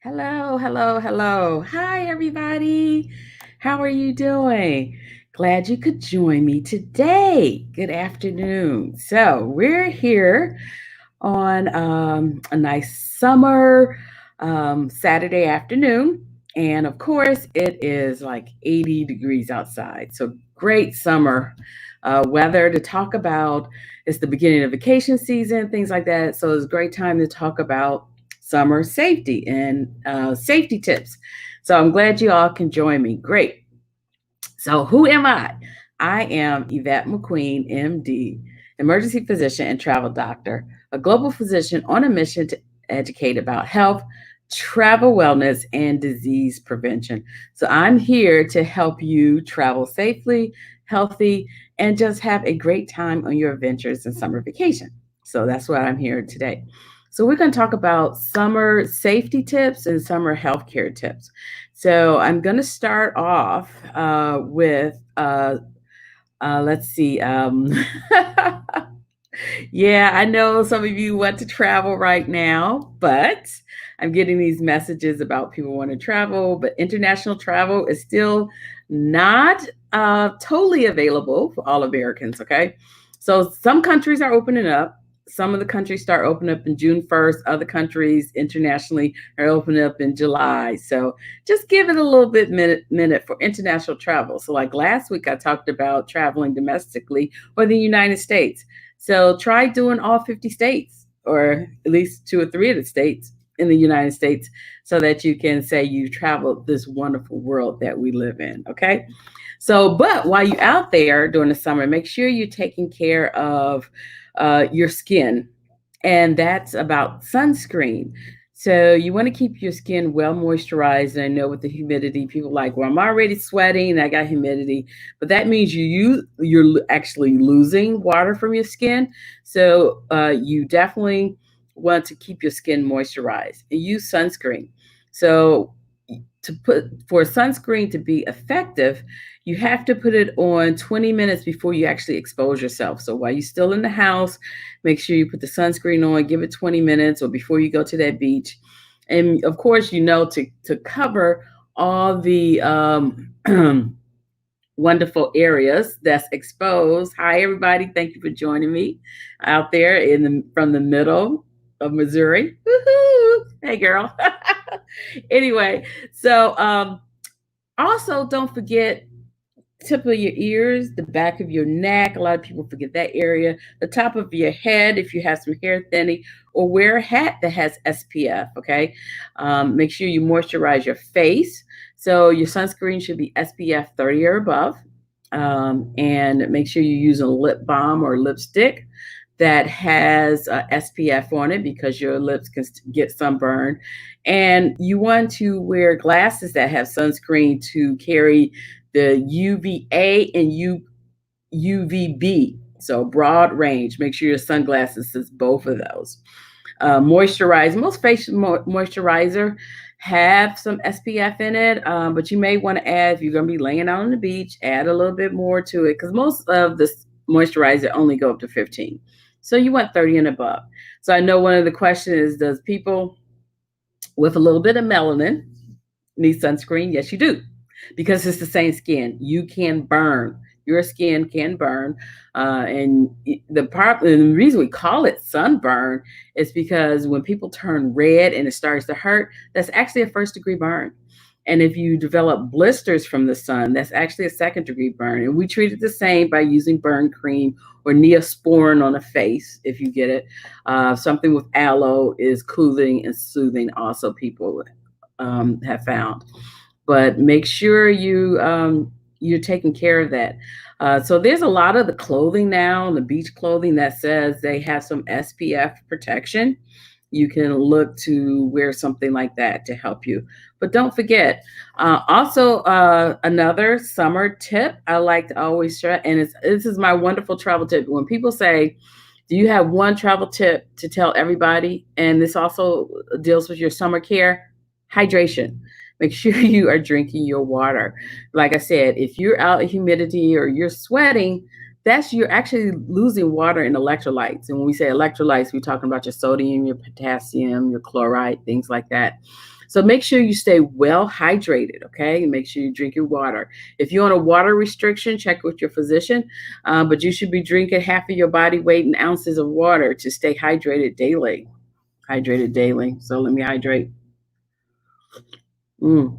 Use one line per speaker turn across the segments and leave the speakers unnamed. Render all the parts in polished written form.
Hello, hello, hello. Hi, everybody. How are you doing? Glad you could join me today. Good afternoon. So, we're here on a nice summer Saturday afternoon. And of course, it is like 80 degrees outside. So, great summer weather to talk about. It's the beginning of vacation season, things like that. So, it's a great time to talk about summer safety and safety tips. So, I'm glad you all can join me. Great. So, who am I? I am Yvette McQueen, MD, emergency physician and travel doctor, a global physician on a mission to educate about health, travel wellness, and disease prevention. So, I'm here to help you travel safely, healthy, and just have a great time on your adventures and summer vacation. So, that's what I'm here today. So, we're going to talk about summer safety tips and summer healthcare tips. So I'm going to start off with, let's see. Yeah, I know some of you want to travel right now, but I'm getting these messages about people want to travel, but international travel is still not totally available for all Americans, okay? So some countries are opening up. Some of the countries start opening up in June 1st. Other countries internationally are opening up in July. So just give it a little bit minute for international travel. So like last week, I talked about traveling domestically or the United States. So try doing all 50 states or at least two or three of the states in the United States so that you can say you traveled this wonderful world that we live in. Okay. So, but while you're out there during the summer, make sure you're taking care of your skin. And that's about sunscreen. So you want to keep your skin well moisturized. And I know with the humidity, people are like, well, I'm already sweating and I got humidity, but that means you're actually losing water from your skin. So you definitely want to keep your skin moisturized and use sunscreen. So to put for sunscreen to be effective, you have to put it on 20 minutes before you actually expose yourself. So while you're still in the house, make sure you put the sunscreen on, give it 20 minutes or before you go to that beach. And of course, to cover all the wonderful areas that's exposed. Hi, everybody. Thank you for joining me out there from the middle of Missouri. Woo-hoo! Hey, girl. Anyway, so also don't forget tip of your ears, the back of your neck. A lot of people forget that area. The top of your head, if you have some hair thinning, or wear a hat that has SPF. Okay, make sure you moisturize your face. So your sunscreen should be SPF 30 or above, and make sure you use a lip balm or lipstick that has SPF on it because your lips can get sunburned. And you want to wear glasses that have sunscreen to carry the UVA and UVB. So broad range. Make sure your sunglasses is both of those. Moisturize. Most facial moisturizer have some SPF in it, but you may want to add if you're going to be laying out on the beach. Add a little bit more to it because most of the moisturizer only go up to 15. So you want 30 and above. So I know one of the questions is, does people with a little bit of melanin need sunscreen? Yes, you do, because it's the same skin. You can burn. Your skin can burn, and the reason we call it sunburn is because when people turn red and it starts to hurt, that's actually a first degree burn. And if you develop blisters from the sun, that's actually a second degree burn. And we treat it the same by using burn cream or Neosporin on the face if you get it. Something with aloe is cooling and soothing, also, people have found. But make sure you're taking care of that. So there's a lot of the clothing now, the beach clothing that says they have some SPF protection. You can look to wear something like that to help you. But don't forget, also another summer tip I like to always share, and this is my wonderful travel tip. When people say, do you have one travel tip to tell everybody? And this also deals with your summer care, hydration. Make sure you are drinking your water. Like I said, if you're out in humidity or you're sweating, you're actually losing water and electrolytes. And when we say electrolytes, we're talking about your sodium, your potassium, your chloride, things like that. So make sure you stay well hydrated, okay? Make sure you drink your water. If you're on a water restriction, check with your physician, but you should be drinking half of your body weight in ounces of water to stay hydrated daily. Hydrated daily. So let me hydrate. Mm,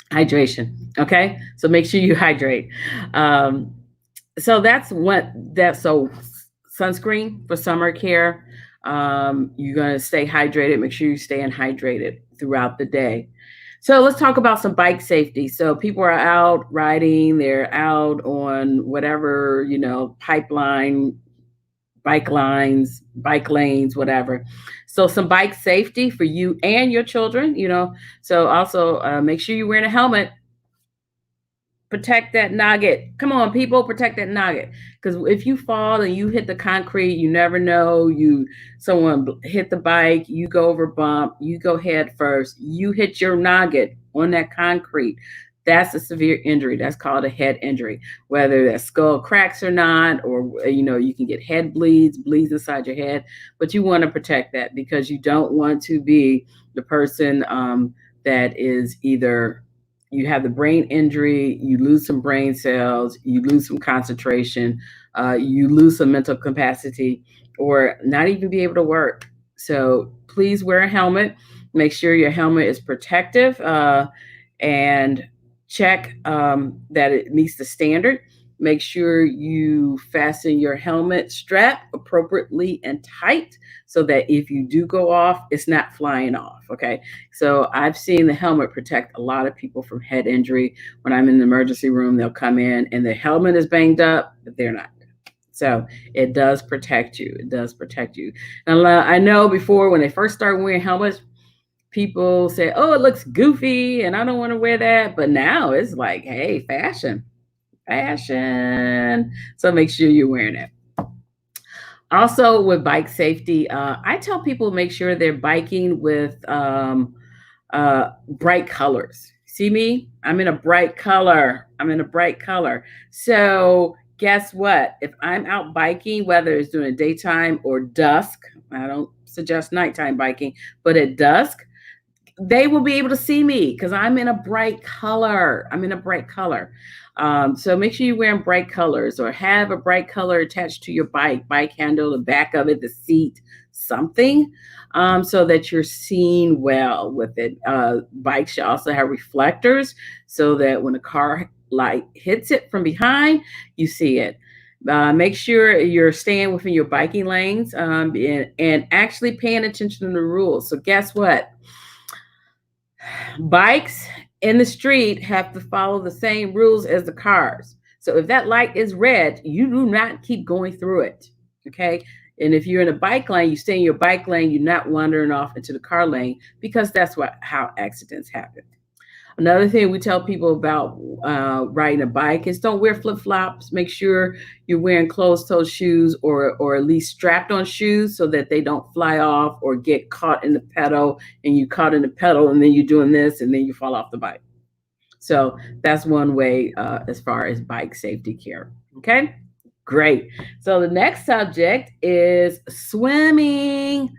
hydration. Okay. So make sure you hydrate. Um, so that's what that so sunscreen for summer care. You're gonna stay hydrated. Make sure you stay hydrated throughout the day. So let's talk about some bike safety. So people are out riding, they're out on whatever, pipeline, bike lines, bike lanes, whatever. So some bike safety for you and your children. So also make sure you're wearing a helmet. Protect that nugget. Come on, people, protect that nugget. Because if you fall and you hit the concrete, you never know. Someone hit the bike, you go over bump, you go head first, you hit your nugget on that concrete. That's a severe injury. That's called a head injury. Whether that skull cracks or not, or you can get head bleeds inside your head. But you want to protect that because you don't want to be the person that is either you have the brain injury, you lose some brain cells, you lose some concentration, you lose some mental capacity, or not even be able to work. So please wear a helmet. Make sure your helmet is protective, and check that it meets the standard. Make sure you fasten your helmet strap appropriately and tight so that if you do go off, it's not flying off. Okay. So I've seen the helmet protect a lot of people from head injury. When I'm in the emergency room, they'll come in and the helmet is banged up, but they're not. So it does protect you. It does protect you. And I know before when they first started wearing helmets, people say, "Oh, it looks goofy, and I don't want to wear that." But now it's like, hey, fashion, fashion. So make sure you're wearing it. Also, with bike safety, I tell people make sure they're biking with bright colors. See me? I'm in a bright color. I'm in a bright color. So guess what? If I'm out biking, whether it's during daytime or dusk, I don't suggest nighttime biking, but at dusk, they will be able to see me because I'm in a bright color. I'm in a bright color. So make sure you're wearing bright colors or have a bright color attached to your bike handle, the back of it, the seat, something, so that you're seen well with it. Bikes should also have reflectors so that when a car light hits it from behind, you see it. Make sure you're staying within your biking lanes, and actually paying attention to the rules. So guess what? Bikes in the street have to follow the same rules as the cars. So if that light is red, you do not keep going through it. Okay. And if you're in a bike lane, you stay in your bike lane, you're not wandering off into the car lane because that's how accidents happen. Another thing we tell people about riding a bike is don't wear flip flops. Make sure you're wearing closed toe shoes or at least strapped on shoes so that they don't fly off or get caught in the pedal and you caught in the pedal and then you're doing this and then you fall off the bike. So that's one way as far as bike safety care. Okay, great. So the next subject is swimming.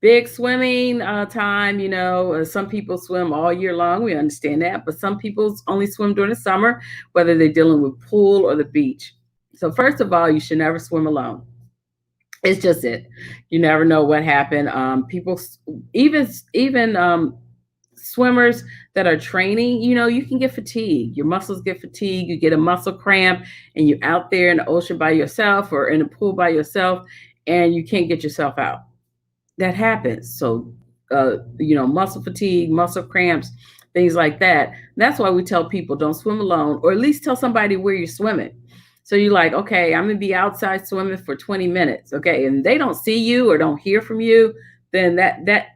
Big swimming time. Some people swim all year long. We understand that. But some people only swim during the summer, whether they're dealing with pool or the beach. So first of all, you should never swim alone. It's just it. You never know what happened. People, even swimmers that are training, you can get fatigued. Your muscles get fatigued. You get a muscle cramp, and you're out there in the ocean by yourself or in a pool by yourself, and you can't get yourself out. That happens. So, muscle fatigue, muscle cramps, things like that. That's why we tell people don't swim alone, or at least tell somebody where you're swimming. So you're like, okay, I'm gonna be outside swimming for 20 minutes, okay, and they don't see you or don't hear from you, then that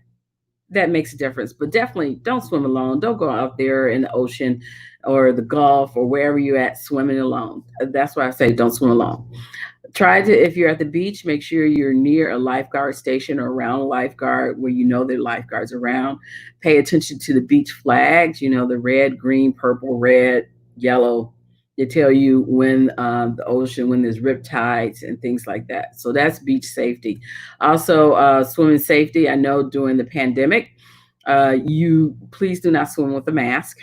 makes a difference. But definitely don't swim alone. Don't go out there in the ocean or the Gulf or wherever you're at swimming alone. That's why I say don't swim alone. If you're at the beach, make sure you're near a lifeguard station or around a lifeguard where you know there are lifeguards around. Pay attention to the beach flags, the red, green, purple, red, yellow. They tell you when the ocean, when there's rip tides and things like that. So that's beach safety. Also, swimming safety. I know during the pandemic, You please do not swim with a mask.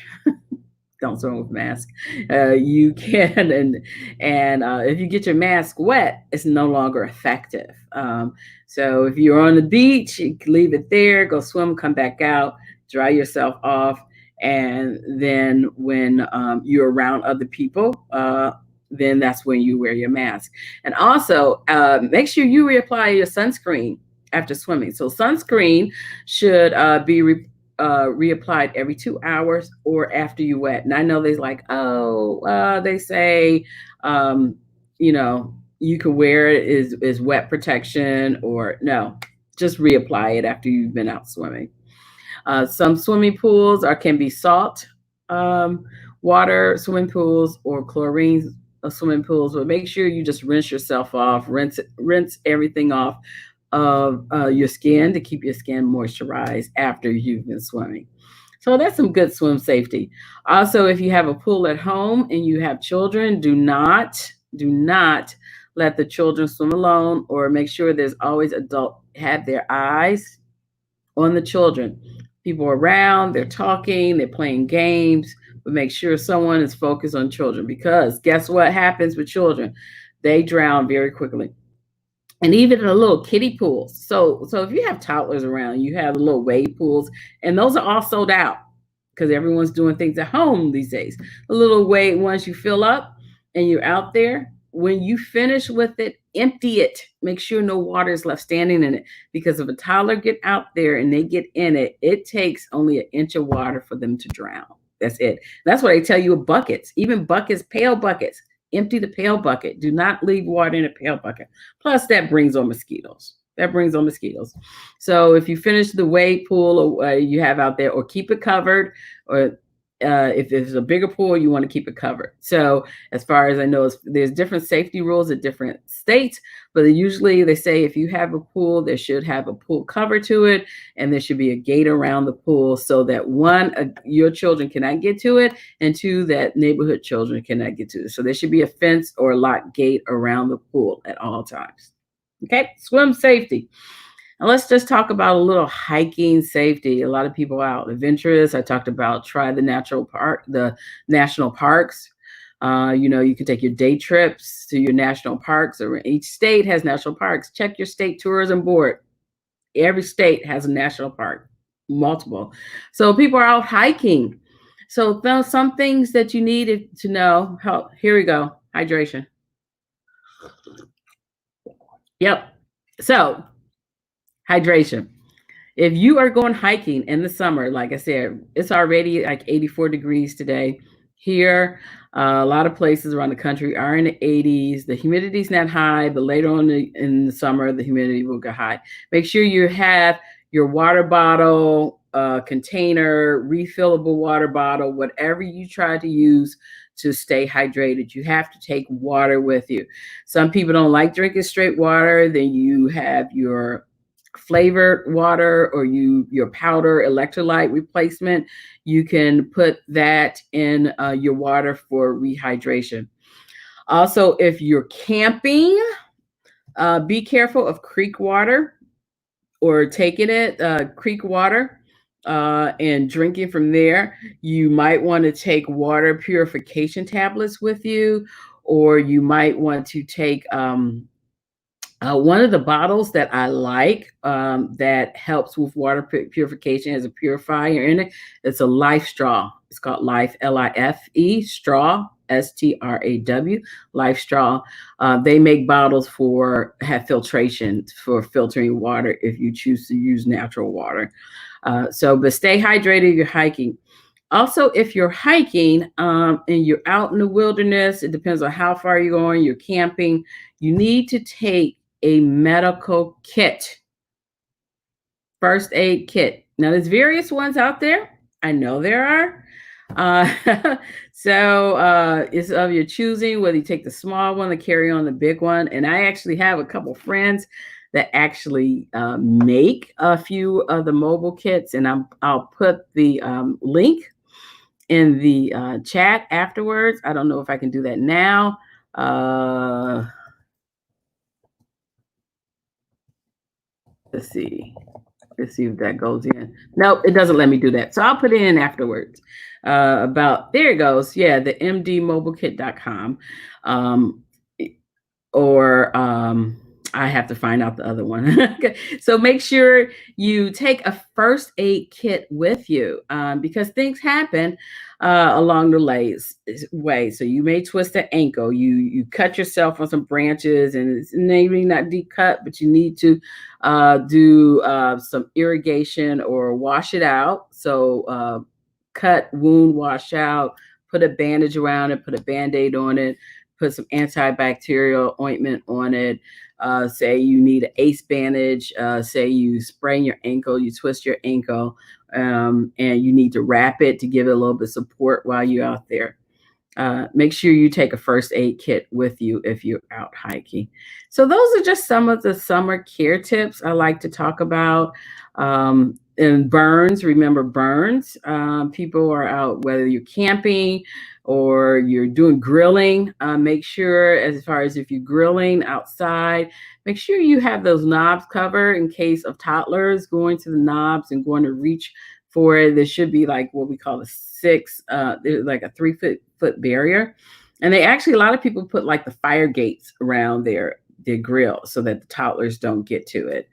Don't swim with a mask. You can, and if you get your mask wet, it's no longer effective. So if you're on the beach, you can leave it there, go swim, come back out, dry yourself off, and then when you're around other people, then that's when you wear your mask. And also, make sure you reapply your sunscreen after swimming. So sunscreen should be reapplied every 2 hours or after you wet. And I know they're like, oh, they say, um, you can wear it is wet protection, or no, just reapply it after you've been out swimming. Some swimming pools can be salt um, water swimming pools or chlorine swimming pools, but make sure you just rinse yourself off, rinse everything off of your skin to keep your skin moisturized after you've been swimming. So that's some good swim safety. Also, if you have a pool at home and you have children, do not let the children swim alone, or make sure there's always adult have their eyes on the children. People are around, they're talking, they're playing games, but make sure someone is focused on children, because guess what happens with children? They drown very quickly. And even in the little kiddie pools. So if you have toddlers around, you have the little wade pools, and those are all sold out because everyone's doing things at home these days. The little wade ones you fill up and you're out there. When you finish with it, empty it. Make sure no water is left standing in it, because if a toddler get out there and they get in it, it takes only an inch of water for them to drown. That's it. That's what I tell you with buckets, even buckets, pail buckets. Empty the pail bucket. Do not leave water in a pail bucket. Plus, that brings on mosquitoes. That brings on mosquitoes. So if you finish the wade pool or you have out there, or keep it covered, or if it's a bigger pool, you want to keep it covered. So as far as I know, there's different safety rules at different states, but usually they say if you have a pool, there should have a pool cover to it, and there should be a gate around the pool so that one, your children cannot get to it, and two, that neighborhood children cannot get to it. So there should be a fence or a locked gate around the pool at all times. Okay, swim safety. And let's just talk about a little hiking safety. A lot of people are out adventurous. I talked about try the national parks. You can take your day trips to your national parks, or each state has national parks. Check your state tourism board. Every state has a national park, multiple. So people are out hiking. So some things that you needed to know. Here we go. Hydration. Yep. So hydration. If you are going hiking in the summer, like I said, it's already like 84 degrees today. Here, a lot of places around the country are in the 80s. The humidity's not high, but later on in the summer, the humidity will get high. Make sure you have your water bottle, container, refillable water bottle, whatever you try to use to stay hydrated. You have to take water with you. Some people don't like drinking straight water. Then you have your flavored water, or your powder electrolyte replacement. You can put that in your water for rehydration. Also, if you're camping, be careful of creek water, or taking it creek water and drinking from there. You might want to take water purification tablets with you, or you might want to take one of the bottles that I like that helps with water purification, has a purifier in it. It's a Life straw. It's called Life, Life straw, STRAW, Life straw. They make bottles have filtration for filtering water if you choose to use natural water. But stay hydrated if you're hiking. Also, if you're hiking and you're out in the wilderness, it depends on how far you're going, you're camping, you need to take a medical kit, first aid kit. Now, there's various ones out there. I know there are. It's of your choosing whether you take the small one or carry on the big one. And I actually have a couple friends that actually make a few of the mobile kits, and I'll put the link in the chat afterwards. I don't know if I can do that now. Let's see. Let's see if that goes in. Nope, it doesn't let me do that. So I'll put it in afterwards. There it goes. Yeah, the mdmobilekit.com. Um, or I have to find out the other one. Okay. So make sure you take a first aid kit with you because things happen along the way. So you may twist an ankle. You cut yourself on some branches, and it's maybe not deep cut, but you need to do some irrigation or wash it out. So cut, wound, wash out, put a bandage around it, put a band-aid on it, put some antibacterial ointment on it. Say you need an ace bandage. Say you sprain your ankle, you twist your ankle, and you need to wrap it to give it a little bit of support while you're out there. Make sure you take a first aid kit with you if you're out hiking. So those are just some of the summer care tips I like to talk about. And burns, remember burns. People are out, whether you're camping or you're doing grilling, make sure, as far as if you're grilling outside, make sure you have those knobs covered in case of toddlers going to the knobs and going to reach for it. There should be like what we call a there's like a 3 foot barrier. And they actually, a lot of people put like the fire gates around their grill so that the toddlers don't get to it.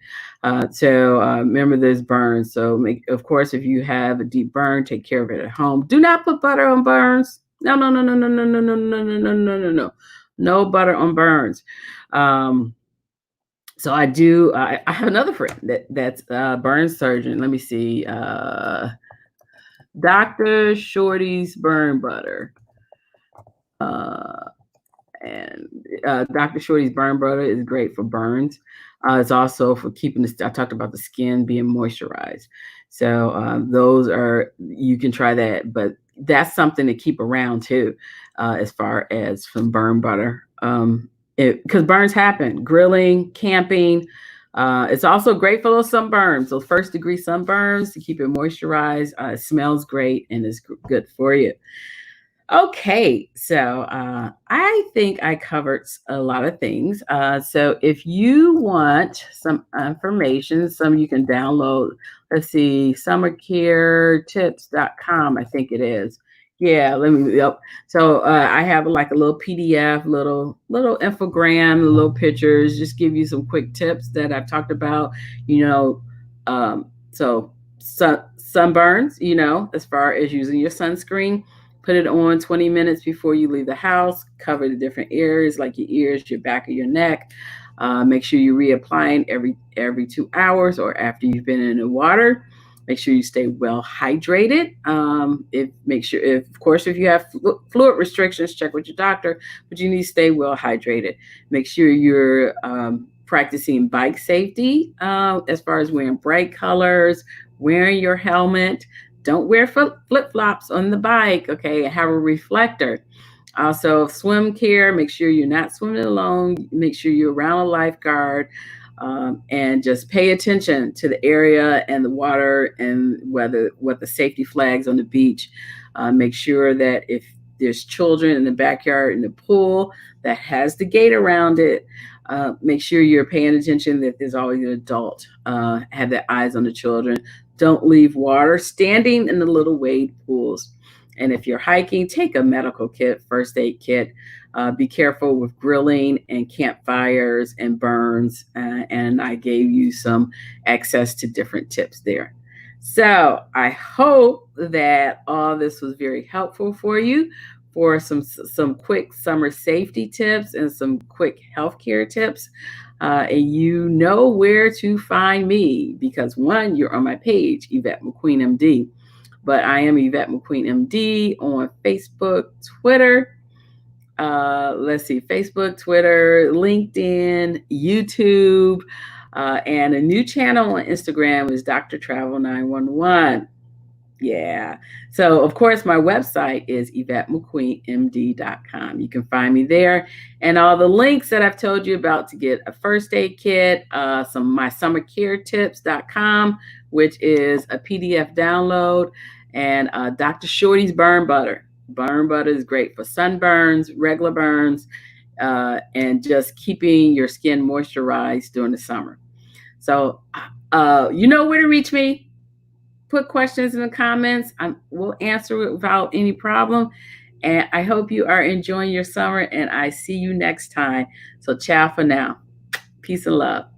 So remember there's burns. So of course, if you have a deep burn, take care of it at home. Do not put butter on burns. No, no, no, no, no, no, no, no, no, no, no, no, no, no. No butter on burns. So I have another friend that's a burn surgeon. Let me see. Dr. Shorty's Burn Butter. And Dr. Shorty's Burn Butter is great for burns. It's also for keeping I talked about the skin being moisturized. So those are, you can try that, but that's something to keep around too, as far as from burn butter. Because burns happen, grilling, camping. It's also great for those sunburns, those first degree sunburns, to keep it moisturized. It smells great and is good for you. Okay, so I think I covered a lot of things. So if you want some information, some you can download. Let's see, summercaretips.com, I think it is. Yeah, yep. So I have like a little PDF, little infogram, little pictures, just give you some quick tips that I've talked about, you know. So sunburns, as far as using your sunscreen. Put it on 20 minutes before you leave the house. Cover the different areas like your ears, your back of your neck. Make sure you're reapplying every 2 hours or after you've been in the water. Make sure you stay well hydrated. Of course, if you have fluid restrictions, check with your doctor, but you need to stay well hydrated. Make sure you're practicing bike safety as far as wearing bright colors, wearing your helmet. Don't wear flip-flops on the bike, okay? Have a reflector. Also, swim care, make sure you're not swimming alone. Make sure you're around a lifeguard, and just pay attention to the area and the water and what the safety flags on the beach. Make sure that if there's children in the backyard in the pool that has the gate around it, make sure you're paying attention that there's always an adult. Have their eyes on the children. Don't leave water standing in the little wade pools. And if you're hiking, take a medical kit, first aid kit. Be careful with grilling and campfires and burns. And I gave you some access to different tips there. So I hope that all this was very helpful for you, for some quick summer safety tips and some quick healthcare tips. And you know where to find me because one, you're on my page, Yvette McQueen MD. But I am Yvette McQueen MD on Facebook, Twitter. Let's see, Facebook, Twitter, LinkedIn, YouTube, and a new channel on Instagram is Dr. Travel 911. Yeah. So, of course, my website is YvetteMcQueenMD.com. You can find me there. And all the links that I've told you about to get a first aid kit, some my summercaretips.com, which is a PDF download, and Dr. Shorty's Burn Butter. Burn Butter is great for sunburns, regular burns, and just keeping your skin moisturized during the summer. So, you know where to reach me. Put questions in the comments. We'll answer it without any problem. And I hope you are enjoying your summer, and I see you next time. So ciao for now. Peace and love.